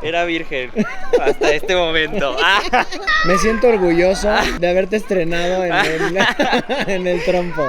Era virgen hasta este momento. Me siento orgulloso de haberte estrenado en el trompo.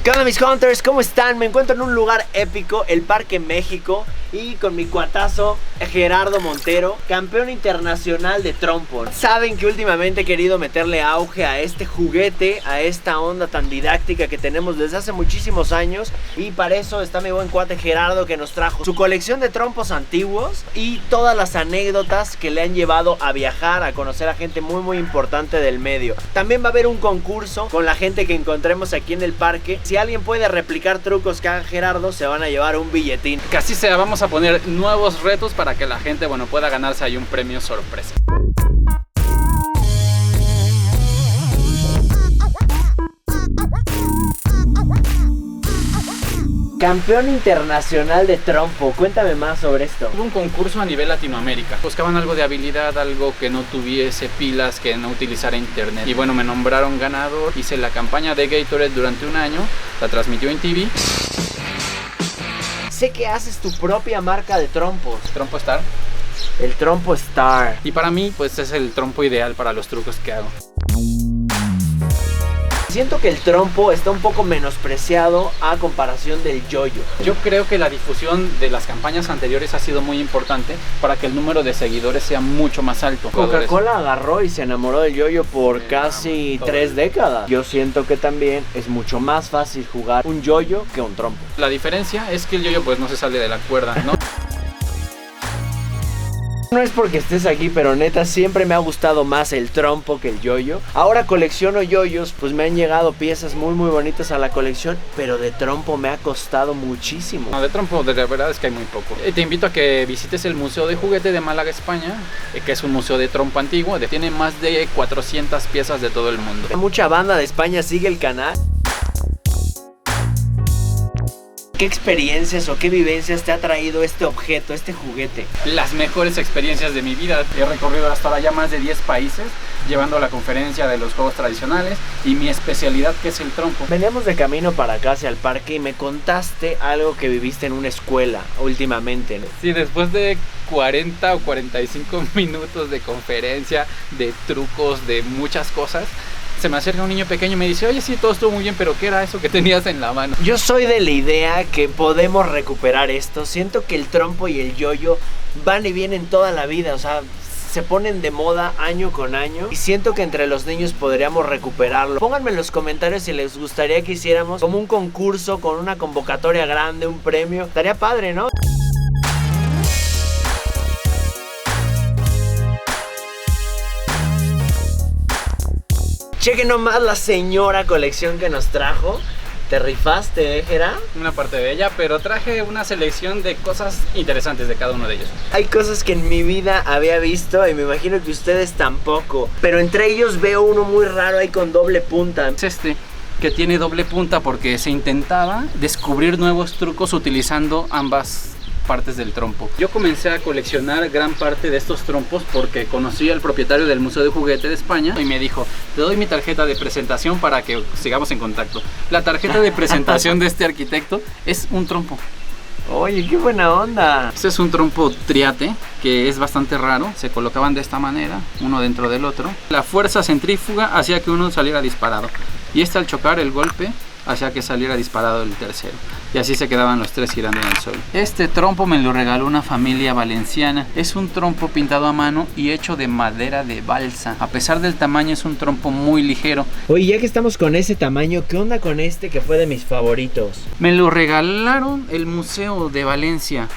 ¿Qué onda, mis hunters? ¿Cómo están? Me encuentro en un lugar épico, el Parque México, y con mi cuatazo Gerardo Montero, campeón internacional de trompo. Saben que últimamente he querido meterle auge a este juguete, a esta onda tan didáctica que tenemos desde hace muchísimos años, y para eso está mi buen cuate Gerardo, que nos trajo su colección de trompos antiguos y todas las anécdotas que le han llevado a viajar, a conocer a gente muy importante del medio. También va a haber un concurso con la gente que encontremos aquí en el parque. Si alguien puede replicar trucos que haga Gerardo, se van a llevar un billetín. Que así sea, vamos a poner nuevos retos para que la gente, pueda ganarse ahí un premio sorpresa. Campeón internacional de trompo, cuéntame más sobre esto. Hubo un concurso a nivel Latinoamérica. Buscaban algo de habilidad, algo que no tuviese pilas, que no utilizara internet. Y bueno, me nombraron ganador. Hice la campaña de Gatorade durante un año, la transmitió en TV. Sé que haces tu propia marca de trompos. Trompo Star. El Trompo Star. Y para mí, pues es el trompo ideal para los trucos que hago. Siento que el trompo está un poco menospreciado a comparación del yo-yo. Yo creo que la difusión de las campañas anteriores ha sido muy importante para que el número de seguidores sea mucho más alto. Coca-Cola agarró y se enamoró del yo-yo por casi 3 décadas. Yo siento que también es mucho más fácil jugar un yo-yo que un trompo. La diferencia es que el yo-yo pues no se sale de la cuerda, ¿no? No es porque estés aquí, pero neta siempre me ha gustado más el trompo que el yo-yo. Ahora colecciono yoyos, pues me han llegado piezas muy bonitas a la colección, pero de trompo me ha costado muchísimo. No, de trompo de verdad es que hay muy poco. Te invito a que visites el Museo de Juguete de Málaga, España, que es un museo de trompo antiguo. Tiene más de 400 piezas de todo el mundo. Mucha banda de España sigue el canal. ¿Qué experiencias o qué vivencias te ha traído este objeto, este juguete? Las mejores experiencias de mi vida. He recorrido hasta ahora ya más de 10 países, llevando la conferencia de los juegos tradicionales y mi especialidad, que es el trompo. Veníamos de camino para acá hacia el parque y me contaste algo que viviste en una escuela últimamente, ¿no? Sí, después de 40 o 45 minutos de conferencia, de trucos, de muchas cosas, se me acerca un niño pequeño y me dice: oye, sí, todo estuvo muy bien, pero ¿qué era eso que tenías en la mano? Yo soy de la idea que podemos recuperar esto. Siento que el trompo y el yo-yo van y vienen toda la vida, o sea, se ponen de moda año con año, y siento que entre los niños podríamos recuperarlo. Pónganme en los comentarios si les gustaría que hiciéramos como un concurso con una convocatoria grande, un premio. Estaría padre, ¿no? Chequen nomás la señora colección que nos trajo. Te rifaste, Gera. Una parte de ella, pero traje una selección de cosas interesantes de cada uno de ellos. Hay cosas que en mi vida había visto y me imagino que ustedes tampoco, pero entre ellos veo uno muy raro ahí con doble punta. Es este, que tiene doble punta porque se intentaba descubrir nuevos trucos utilizando ambas partes del trompo. Yo comencé a coleccionar gran parte de estos trompos porque conocí al propietario del Museo de Juguete de España y me dijo: te doy mi tarjeta de presentación para que sigamos en contacto. La tarjeta de presentación de este arquitecto es un trompo. Oye, qué buena onda. Este es un trompo triate que es bastante raro. Se colocaban de esta manera, uno dentro del otro. La fuerza centrífuga hacía que uno saliera disparado y este, al chocar, el golpe hacía que saliera disparado el tercero, y así se quedaban los tres girando en el sol. Este trompo me lo regaló una familia valenciana. Es un trompo pintado a mano y hecho de madera de balsa. A pesar del tamaño, es un trompo muy ligero. Oye, ya que estamos con ese tamaño, ¿qué onda con este que fue de mis favoritos? Me lo regalaron el Museo de Valencia,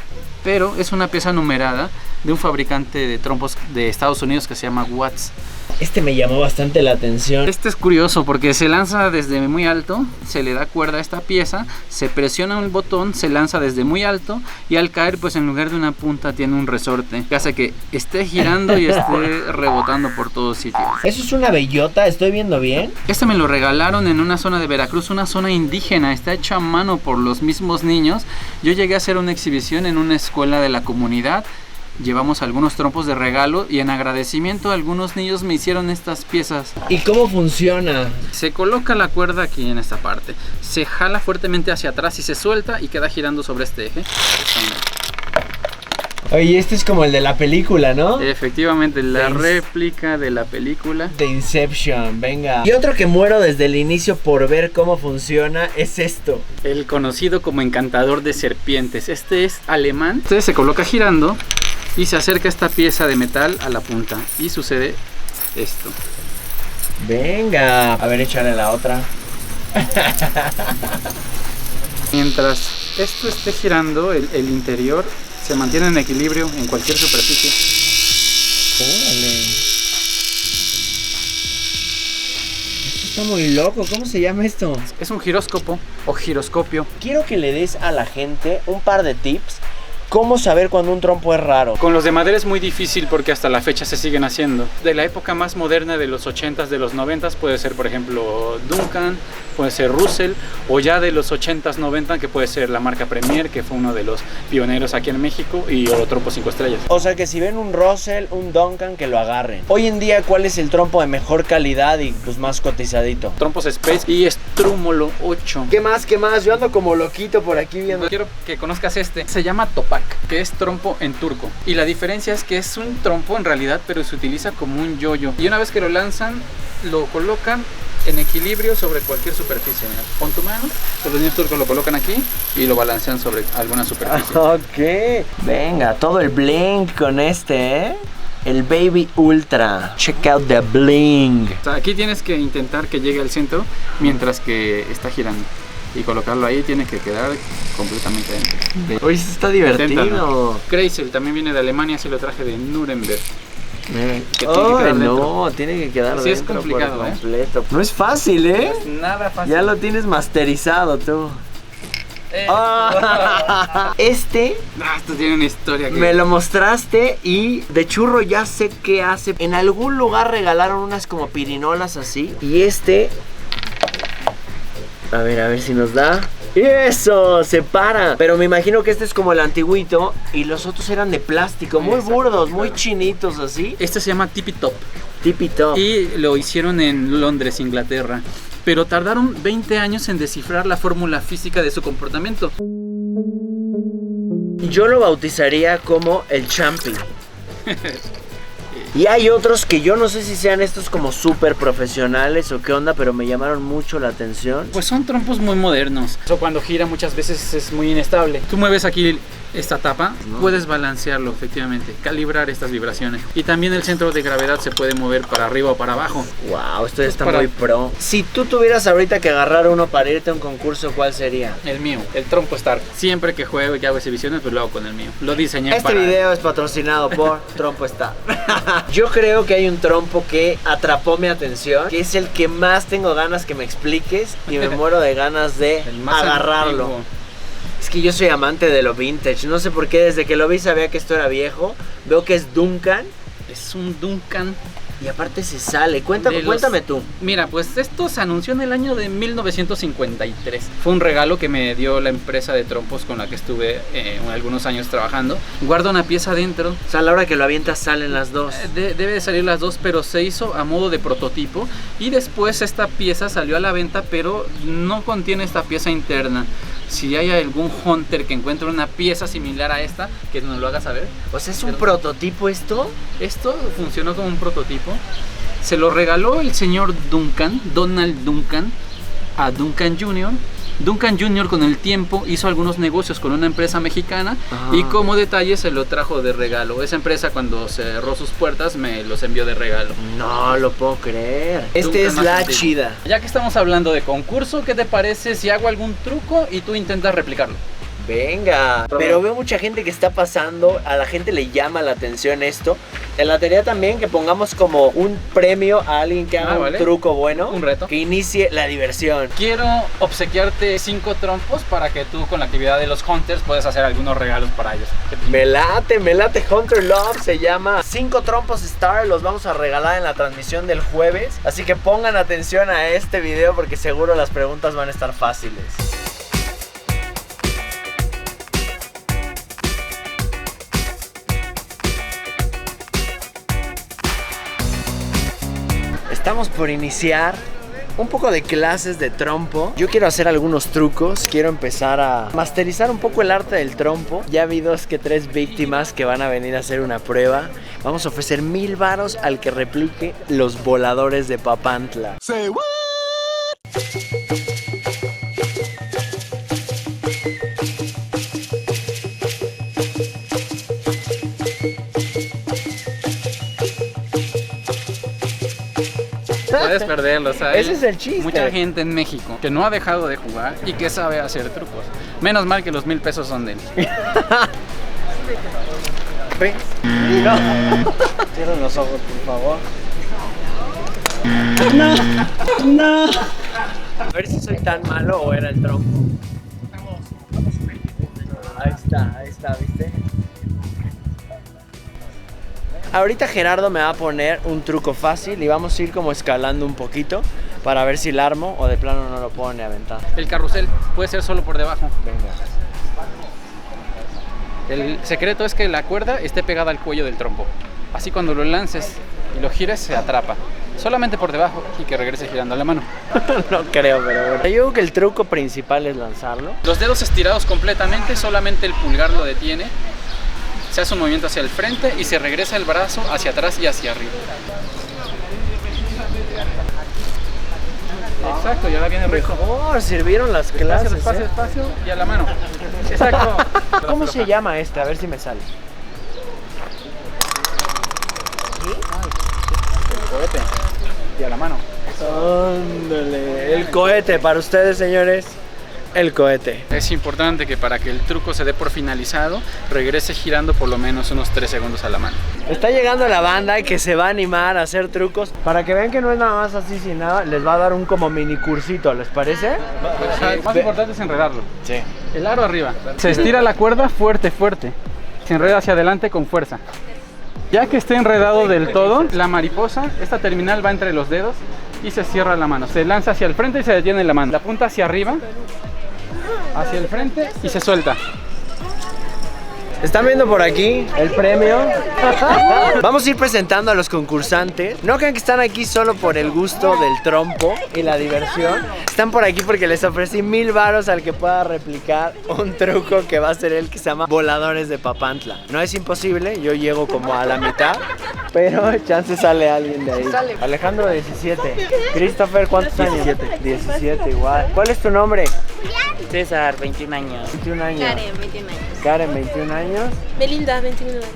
pero es una pieza numerada de un fabricante de trompos de Estados Unidos que se llama Watts. Este me llamó bastante la atención. Este es curioso porque se lanza desde muy alto, se le da cuerda a esta pieza, se presiona un botón, se lanza desde muy alto y al caer, pues en lugar de una punta tiene un resorte que hace que esté girando y esté rebotando por todos sitios. ¿Eso es una bellota? ¿Estoy viendo bien? Este me lo regalaron en una zona de Veracruz, una zona indígena, está hecho a mano por los mismos niños. Yo llegué a hacer una exhibición en una escuela de la comunidad llevamos algunos trompos de regalo y en agradecimiento algunos niños me hicieron estas piezas. ¿Y cómo funciona? Se coloca la cuerda aquí en esta parte, se jala fuertemente hacia atrás y se suelta y queda girando sobre este eje. Oye, este es como el de la película, ¿no? Efectivamente, la réplica de la película de Inception, venga. Y otro que muero desde el inicio por ver cómo funciona es esto. el conocido como encantador de serpientes. Este es alemán. Entonces se coloca girando y se acerca esta pieza de metal a la punta y sucede esto. Venga, a ver, échale la otra. Mientras esto esté girando, el interior se mantiene en equilibrio en cualquier superficie. Órale. Esto está muy loco. ¿Cómo se llama esto? Es un giróscopo o giroscopio. Quiero que le des a la gente un par de tips. ¿Cómo saber cuando un trompo es raro? Con los de madera es muy difícil porque hasta la fecha se siguen haciendo. De la época más moderna, de los 80s, de los 90s, puede ser por ejemplo Duncan, puede ser Russell, o ya de los 80s, 90 que puede ser la marca Premier, que fue uno de los pioneros aquí en México, y Oro Trompo 5 estrellas. O sea que si ven un Russell, un Duncan, que lo agarren. Hoy en día, ¿cuál es el trompo de mejor calidad y pues más cotizadito? Trompos Space y Strúmolo 8. ¿Qué más? ¿Qué más? Yo ando como loquito por aquí viendo. Quiero que conozcas este. Se llama Topak, que es trompo en turco. Y la diferencia es que es un trompo en realidad, pero se utiliza como un yoyo. Y una vez que lo lanzan, lo colocan en equilibrio sobre cualquier superficie. Mira, pon tu mano, los niños turcos lo colocan aquí y lo balancean sobre alguna superficie. Ok. Venga, todo el bling con este, ¿eh? El Baby Ultra. Check out the bling. O sea, aquí tienes que intentar que llegue al centro mientras que está girando. Y colocarlo ahí tiene que quedar completamente dentro. Oye, esto está divertido. Kreisel también viene de Alemania, se lo traje de Nuremberg. Que tiene que quedar no, tiene que quedar sí, dentro es complicado, por completo. No es fácil, ¿eh? No es nada fácil. Ya lo tienes masterizado tú. Esto tiene una historia que... Me lo mostraste y de churro ya sé qué hace. En algún lugar regalaron unas como pirinolas así. Y a ver si nos da. ¡Eso! ¡Se para! Pero me imagino que este es como el antiguito y los otros eran de plástico, muy burdos, muy chinitos así. Este se llama Tippy Top. Tippy Top. Y lo hicieron en Londres, Inglaterra. Pero tardaron 20 años en descifrar la fórmula física de su comportamiento. Yo lo bautizaría como el Champi. Y hay otros que yo no sé si sean estos como súper profesionales o qué onda, pero me llamaron mucho la atención. Pues son trompos muy modernos. Eso cuando gira muchas veces es muy inestable. Tú mueves aquí esta tapa, puedes balancearlo efectivamente, calibrar estas vibraciones. Y también el centro de gravedad se puede mover para arriba o para abajo. Wow, esto ya está muy pro. Si tú tuvieras ahorita que agarrar uno para irte a un concurso, ¿cuál sería? El mío, el Trompo Star. Siempre que juego y que hago exhibiciones, pues lo hago con el mío. Lo diseñé Este video es patrocinado por Trompo Star. Yo creo que hay un trompo que atrapó mi atención, que es el que más tengo ganas que me expliques y me muero de ganas de agarrarlo. Antiguo. Es que yo soy amante de lo vintage, no sé por qué, desde que lo vi sabía que esto era viejo. Veo que es Duncan. Es un Duncan. Y aparte se sale, cuéntame tú. Mira, pues esto se anunció en el año de 1953. Fue un regalo que me dio la empresa de trompos con la que estuve algunos años trabajando. Guarda una pieza dentro. O sea, a la hora que lo avientas salen las dos. Debe de salir las dos, pero se hizo a modo de prototipo. Y después esta pieza salió a la venta, pero no contiene esta pieza interna. Si hay algún hunter que encuentre una pieza similar a esta, que nos lo haga saber. O sea, ¿es un prototipo esto? Esto funcionó como un prototipo. Se lo regaló el señor Duncan, Donald Duncan, a Duncan Jr. Duncan Jr. con el tiempo hizo algunos negocios con una empresa mexicana y como detalle se lo trajo de regalo. Esa empresa cuando cerró sus puertas me los envió de regalo. No lo puedo creer. Este Duncan es más la antiguo. chida. Ya que estamos hablando de concurso, ¿qué te parece si hago algún truco y tú intentas replicarlo? Venga, pero veo mucha gente que está pasando, a la gente le llama la atención esto. En la teoría también que pongamos como un premio a alguien que haga un truco bueno, un reto, que inicie la diversión. Quiero obsequiarte 5 trompos para que tú con la actividad de los hunters puedas hacer algunos regalos para ellos. Me late, Hunter Love se llama 5 trompos Star, los vamos a regalar en la transmisión del jueves. Así que pongan atención a este video porque seguro las preguntas van a estar fáciles. Estamos por iniciar un poco de clases de trompo. Yo quiero hacer algunos trucos, quiero empezar a masterizar un poco el arte del trompo. Ya vi 2 que 3 víctimas que van a venir a hacer una prueba. Vamos a ofrecer 1000 varos al que replique los voladores de Papantla. Say what? Puedes perderlos, ¿sabes? Ese es el chiste. Mucha gente en México que no ha dejado de jugar y que sabe hacer trucos. Menos mal que los 1000 pesos son de él. ¿Ves? No. Cierren los ojos, por favor. No. A ver si soy tan malo o era el trompo. Ahí está, ¿viste? Ahorita Gerardo me va a poner un truco fácil y vamos a ir como escalando un poquito para ver si la armo o de plano no lo puedo ni aventar. El carrusel puede ser solo por debajo. Venga. El secreto es que la cuerda esté pegada al cuello del trompo. Así cuando lo lances y lo gires se atrapa. Solamente por debajo y que regrese girando la mano. No creo, pero bueno. Yo creo que el truco principal es lanzarlo. Los dedos estirados completamente, solamente el pulgar lo detiene. Se hace un movimiento hacia el frente y se regresa el brazo hacia atrás y hacia arriba. Exacto, y ahora viene recto. Oh, sirvieron las clases. Espacio y a la mano. Exacto. ¿Cómo se llama este? A ver si me sale. El cohete. Y a la mano. Ándale. El cohete para ustedes, señores. El cohete. Es importante que para que el truco se dé por finalizado, regrese girando por lo menos unos 3 segundos a la mano. Está llegando la banda que se va a animar a hacer trucos. Para que vean que no es nada más así sin nada, les va a dar un como mini cursito, ¿les parece? Lo más importante es enredarlo. Sí. El aro arriba. Se estira la cuerda fuerte. Se enreda hacia adelante con fuerza. Ya que esté enredado del todo, la mariposa, esta terminal va entre los dedos y se cierra la mano. Se lanza hacia el frente y se detiene la mano. La punta hacia arriba, hacia el frente y se suelta. ¿Están viendo por aquí el premio? Vamos a ir presentando a los concursantes. No crean que están aquí solo por el gusto del trompo y la diversión. Están por aquí porque les ofrecí 1000 varos al que pueda replicar un truco que va a ser el que se llama voladores de Papantla. No es imposible, yo llego como a la mitad, pero chance sale alguien de ahí. Alejandro, 17. Christopher, ¿cuántos años? 17 igual. ¿Cuál es tu nombre? César, 21 años. 21 años. Karen, 21 años. Karen, 21 años. Belinda, 21 años.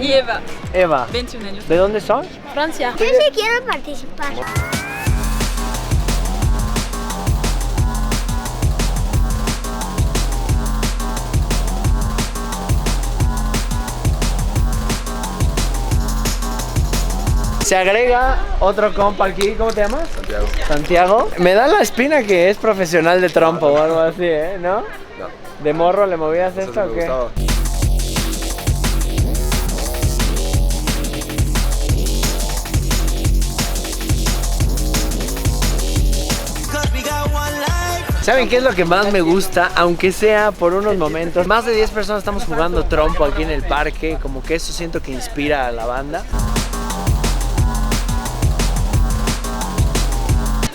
Y Eva, Eva, 21 años. ¿de dónde son? Francia. Yo sí quiero participar. Se agrega otro compa aquí, ¿cómo te llamas? Santiago. Santiago. Me da la espina que es profesional de trompo o algo así, ¿eh? ¿No? No. ¿De morro le movías esto o qué? ¿Saben qué es lo que más me gusta? Aunque sea por unos momentos. Más de 10 personas estamos jugando trompo aquí en el parque. Como que eso siento que inspira a la banda.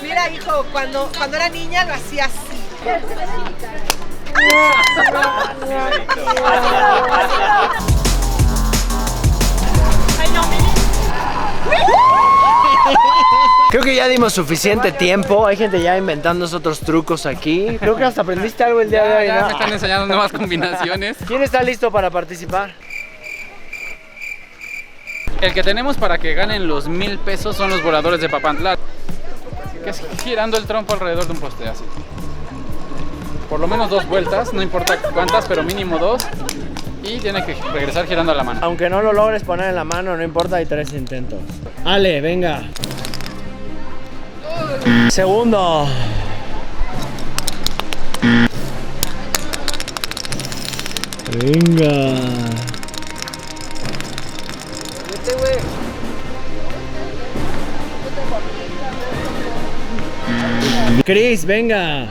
Mira, hijo, cuando era niña lo hacía así. Creo que ya dimos suficiente tiempo. Hay gente ya inventando otros trucos aquí. Creo que hasta aprendiste algo el día de hoy, Ya ¿no? me están enseñando nuevas combinaciones. ¿Quién está listo para participar? El que tenemos para que ganen los 1000 pesos son los voladores de Papantla, que es girando el trompo alrededor de un poste así. Por lo menos 2 vueltas, no importa cuántas, pero mínimo 2. Y tiene que regresar girando la mano. Aunque no lo logres poner en la mano, no importa, hay 3 intentos. Ale, venga. Segundo. Venga. Chris, venga.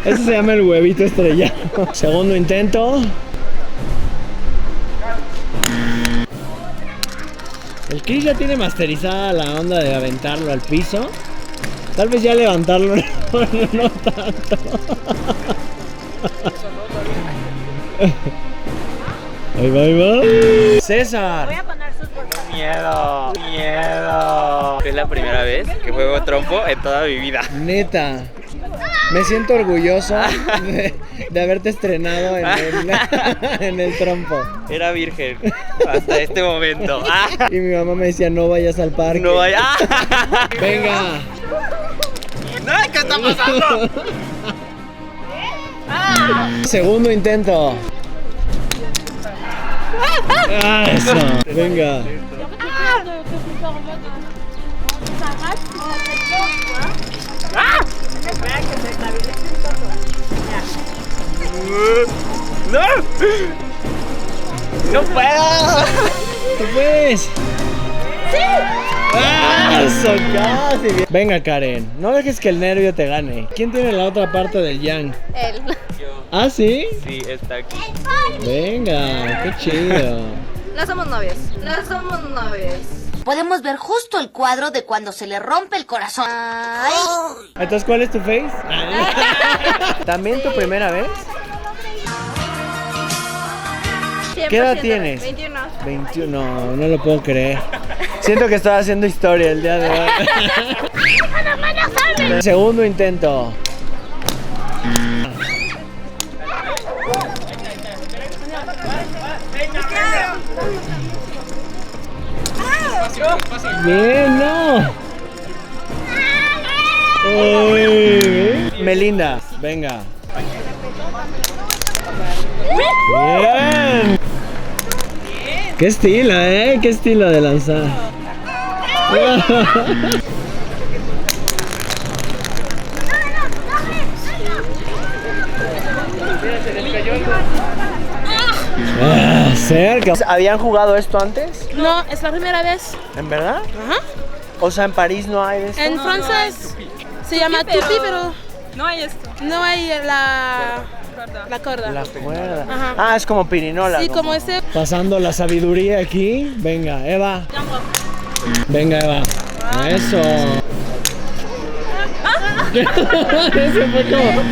Eso se llama el huevito estrellado. Segundo intento. El Chris ya tiene masterizada la onda de aventarlo al piso. Tal vez ya levantarlo no tanto. Ahí va, ahí va. César. Voy a poner sus bolsas. Miedo, miedo. Es la primera vez que juego trompo en toda mi vida. Neta. Me siento orgulloso de haberte estrenado en el trompo. Era virgen hasta este momento. Y mi mamá me decía, no vayas al parque. No vaya. Venga. No, ¿qué está pasando? Segundo intento. Eso. Venga. ¡No! ¡No puedo! ¿Tú puedes? ¡Sí! ¡Eso! Casi bien. Venga, Karen, no dejes que el nervio te gane. ¿Quién tiene la otra parte del yang? Él. ¿Ah, sí? Sí, está aquí. Venga, qué chido. No somos novios. No somos novios. Podemos ver justo el cuadro de cuando se le rompe el corazón. Ay. Entonces, ¿cuál es tu face? ¿También tu primera vez? ¿Qué edad tienes? 21. 21, no lo puedo creer. Siento que estaba haciendo historia el día de hoy. Segundo intento. Bien, no. Uy. Melinda, venga. Bien. Qué estilo, qué estilo de lanzar. Cerca. ¿Habían jugado esto antes? No, es la primera vez. ¿En verdad? Ajá. O sea, en París no hay de esto. En francés se llama tupi, pero No hay esto. no hay la cuerda. La cuerda. Ajá. Ah, es como pirinola. Sí, ¿no? como ese. Pasando la sabiduría aquí. Venga, Eva. Venga, Eva. Eso. Ese fue como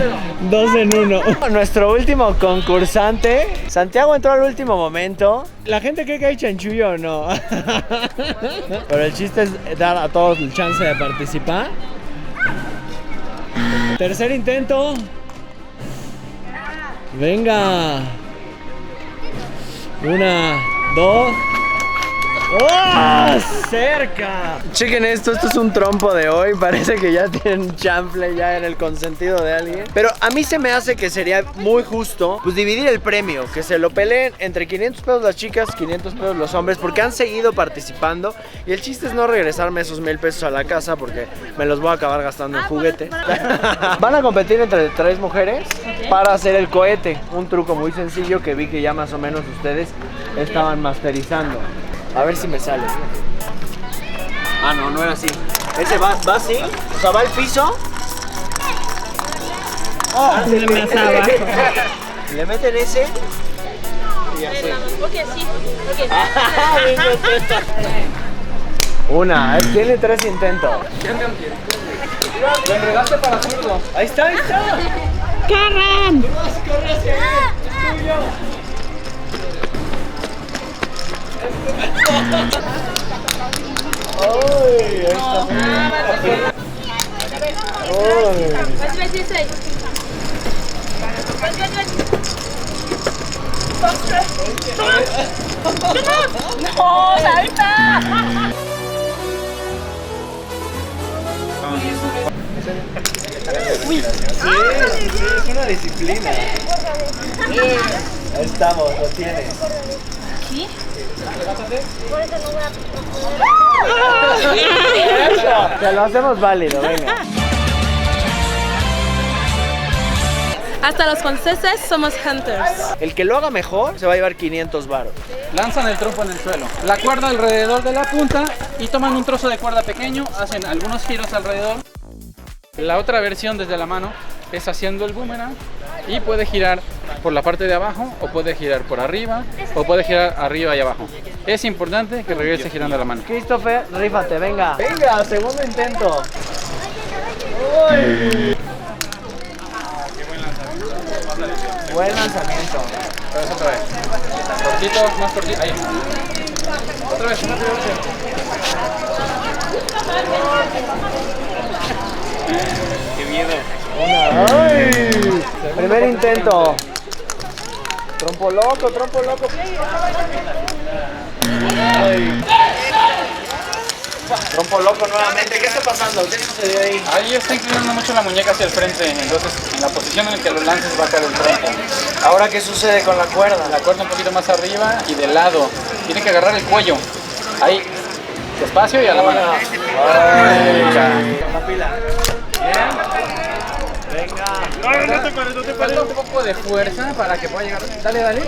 2 en 1. Nuestro último concursante. Santiago entró al último momento. La gente cree que hay chanchullo o no. Pero el chiste es dar a todos el chance de participar. Tercer intento. Venga. 1, 2. ¡Oh! ¡Cerca! Chequen esto es un trompo de hoy. Parece que ya tienen chanfle ya en el consentido de alguien. Pero a mí se me hace que sería muy justo pues dividir el premio, que se lo peleen entre 500 pesos las chicas, 500 pesos los hombres, porque han seguido participando. Y el chiste es no regresarme esos 1000 pesos a la casa, porque me los voy a acabar gastando en juguete. Van a competir entre 3 mujeres para hacer el cohete. Un truco muy sencillo que vi que ya más o menos ustedes estaban masterizando. A ver si me sale. Ah, no, no era así. Ese va así, o sea, va al piso. Oh, le meten ese y así. Una, tiene 3 intentos. Lo enredaste para zurdo. Ahí está, ahí está. ¡Corran! Corre hacia él, es tuyo. ¡Ay! Ahí está. ¡No, salta! Sí, es una disciplina. Ahí estamos, lo tienes. ¿Sí? Eso, te lo hacemos válido, venga. Hasta los franceses somos hunters. El que lo haga mejor se va a llevar 500 varos. Lanzan el trompo en el suelo, la cuerda alrededor de la punta y toman un trozo de cuerda pequeño, hacen algunos giros alrededor. La otra versión desde la mano es haciendo el boomerang y puede girar por la parte de abajo, o puede girar por arriba, o puede girar arriba y abajo. Es importante que regrese girando la mano. Christopher, rífate, venga. Venga, segundo intento. Uy. Buen lanzamiento. Otra vez. Cortito, más cortito. Ahí. Otra vez, una primera. Qué miedo. ¡Ay! Primer intento. Trompo loco, trompo loco. Ay. Trompo loco nuevamente. ¿Qué está pasando? ¿Qué sucedió ahí? Ahí está inclinando mucho la muñeca hacia el frente, entonces en la posición en la que lo lances va a caer el trompo. Ahora, ¿qué sucede con la cuerda? La cuerda un poquito más arriba y de lado. Tiene que agarrar el cuello. Ahí. Despacio y a la mano. Ay. Con la pila. Venga. Falta un poco de fuerza para que pueda llegar. Dale, dale.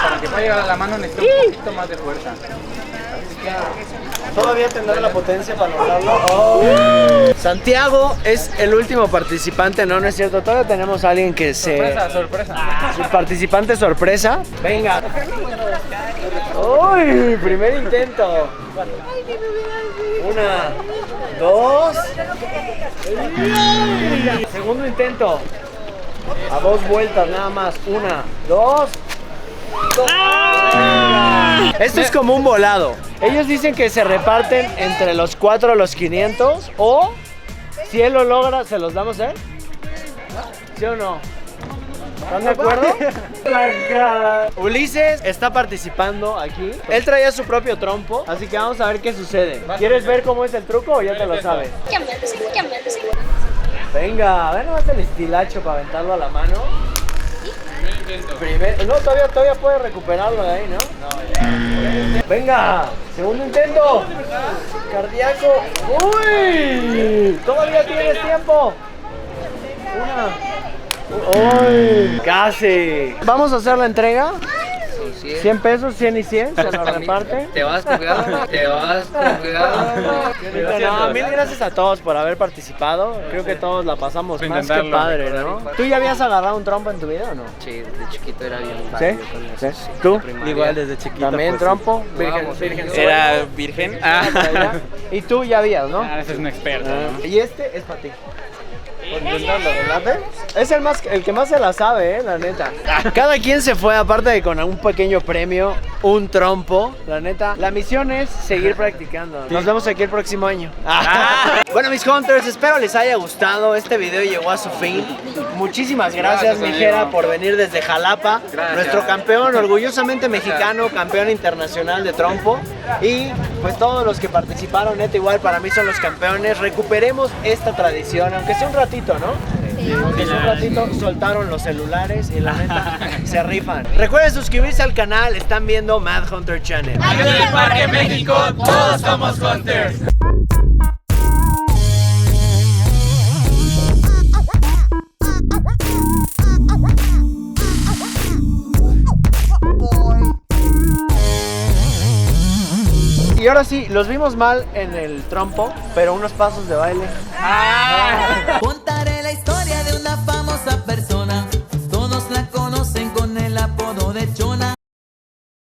Para que pueda llegar a la mano necesita un poquito más de fuerza. ¿Todavía tendrá la potencia para lograrlo? Oh. Santiago es el último participante, no es cierto. Todavía tenemos a alguien que Sorpresa. Su participante sorpresa. Venga. Uy, primer intento. 1, 2. Segundo intento. A 2 vueltas nada más. 1, 2. Esto es como un volado. Ellos dicen que se reparten entre los 4 los 500 o si él lo logra, ¿se los damos a él? ¿Sí o no? ¿Están de acuerdo? Ulises está participando aquí. Él traía su propio trompo, así que vamos a ver qué sucede. ¿Quieres ver cómo es el truco o ya te lo sabes? Venga, a ver nomás el estilacho para aventarlo a la mano. No, todavía puede recuperarlo de ahí, ¿no? Venga, segundo intento. Cardíaco. ¡Uy! Todavía tienes tiempo. 1. ¡Uy! Casi. Vamos a hacer la entrega. 100 pesos, 100 y 100, se lo reparten. Te vas con cuidado, te vas con cuidado. No, mil gracias a todos por haber participado. Creo que todos la pasamos Por más que intentarlo. padre, ¿no? ¿Tú ya habías agarrado un trompo en tu vida o no? Sí, desde chiquito era bien ¿Sí? válido con eso, ¿Sí? ¿Tú? primaria. Igual desde chiquito. ¿También trompo? Virgen. Era virgen. Y tú ya habías, ¿no? Ese es un experto, ¿no? Y este es para ti. Por intentarlo, ¿verdad? Es el que más se la sabe, la neta. Cada quien se fue, aparte de con un pequeño premio, un trompo, la neta. La misión es seguir practicando. Nos vemos aquí el próximo año. Bueno, mis hunters, espero les haya gustado. Este video llegó a su fin. Muchísimas gracias, Gracias, Mijera, amigo. por venir desde Jalapa. Gracias. Nuestro campeón, orgullosamente mexicano, campeón internacional de trompo. Y pues todos los que participaron, neta, igual para mí son los campeones. Recuperemos esta tradición, aunque sea un ratito, ¿no? Aunque sea un ratito, soltaron los celulares y la neta se rifan. Recuerden suscribirse al canal, están viendo Mad Hunter Channel. En el Parque México todos somos hunters. Y ahora sí, los vimos mal en el trompo, pero unos pasos de baile. Contaré